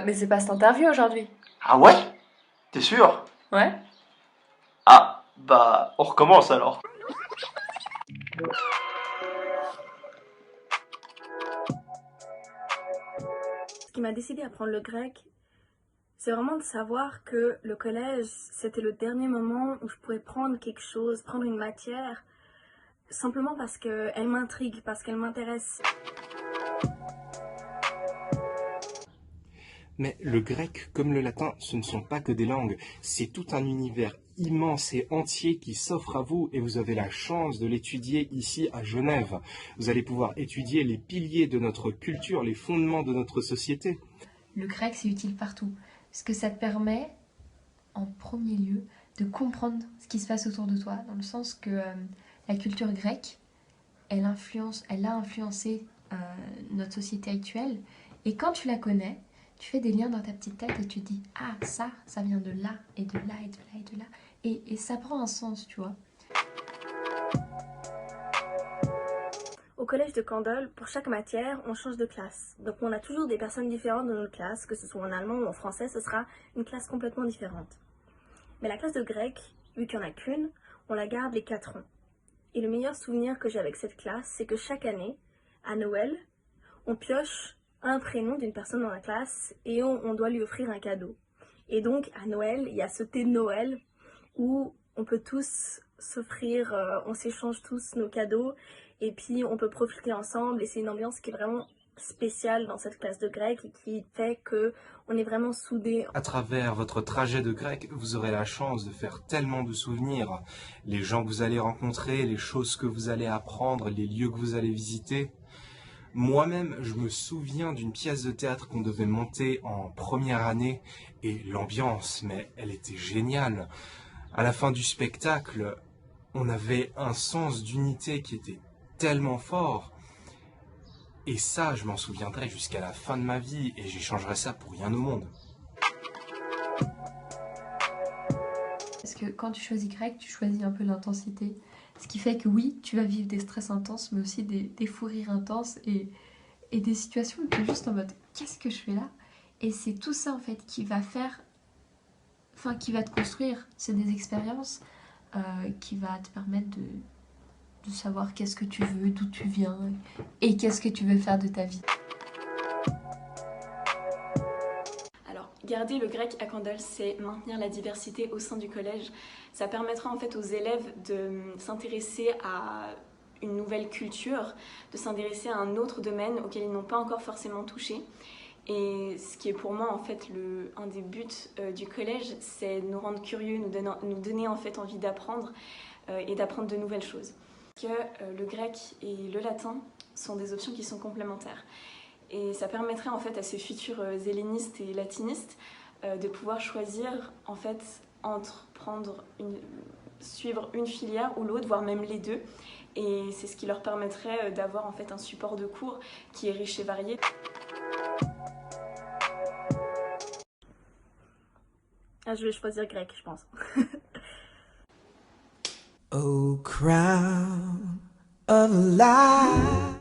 Mais c'est pas cette interview aujourd'hui. Ah ouais? T'es sûr? Ouais? Ah, bah, on recommence alors. Ce qui m'a décidé à prendre le grec, c'est vraiment de savoir que le collège, c'était le dernier moment où je pouvais prendre quelque chose, prendre une matière, simplement parce qu'elle m'intrigue, parce qu'elle m'intéresse. Mais le grec comme le latin, ce ne sont pas que des langues, c'est tout un univers immense et entier qui s'offre à vous et vous avez la chance de l'étudier ici à Genève. Vous allez pouvoir étudier les piliers de notre culture, les fondements de notre société. Le grec, c'est utile partout, parce que ça te permet, en premier lieu, de comprendre ce qui se passe autour de toi, dans le sens que la culture grecque, elle a influencé notre société actuelle, et quand tu la connais, tu fais des liens dans ta petite tête et tu dis « Ah, ça vient de là, et de là, et de là, et de là », et ça prend un sens, tu vois. Au collège de Candolle, pour chaque matière, on change de classe. Donc on a toujours des personnes différentes dans notre classe, que ce soit en allemand ou en français, ce sera une classe complètement différente. Mais la classe de grec, vu qu'il n'y en a qu'une, on la garde les 4 ans. Et le meilleur souvenir que j'ai avec cette classe, c'est que chaque année, à Noël, on pioche un prénom d'une personne dans la classe et on doit lui offrir un cadeau. Et donc, à Noël, il y a ce thé de Noël où on peut tous s'offrir, on s'échange tous nos cadeaux et puis on peut profiter ensemble et c'est une ambiance qui est vraiment spéciale dans cette classe de grec et qui fait que on est vraiment soudés. À travers votre trajet de grec, vous aurez la chance de faire tellement de souvenirs. Les gens que vous allez rencontrer, les choses que vous allez apprendre, les lieux que vous allez visiter. Moi-même, je me souviens d'une pièce de théâtre qu'on devait monter en première année et l'ambiance, mais elle était géniale. À la fin du spectacle, on avait un sens d'unité qui était tellement fort. Et ça, je m'en souviendrai jusqu'à la fin de ma vie et j'échangerai ça pour rien au monde. Parce que quand tu choisis grec, tu choisis un peu l'intensité. Ce qui fait que oui, tu vas vivre des stress intenses, mais aussi des fous rires intenses et des situations où tu es juste en mode qu'est-ce que je fais là? Et c'est tout ça en fait qui va faire, enfin qui va te construire. C'est des expériences qui va te permettre de savoir qu'est-ce que tu veux, d'où tu viens et qu'est-ce que tu veux faire de ta vie. Alors, garder le grec à Candolle, c'est maintenir la diversité au sein du collège. Ça permettra en fait aux élèves de s'intéresser à une nouvelle culture, de s'intéresser à un autre domaine auquel ils n'ont pas encore forcément touché. Et ce qui est pour moi en fait un des buts du collège, c'est de nous rendre curieux, nous donner en fait envie d'apprendre et d'apprendre de nouvelles choses. Que le grec et le latin sont des options qui sont complémentaires. Et ça permettrait en fait à ces futurs hellénistes et latinistes de pouvoir choisir en fait entre suivre une filière ou l'autre, voire même les deux. Et c'est ce qui leur permettrait d'avoir en fait un support de cours qui est riche et varié. Ah, je vais choisir grec, je pense. Oh, crown of life.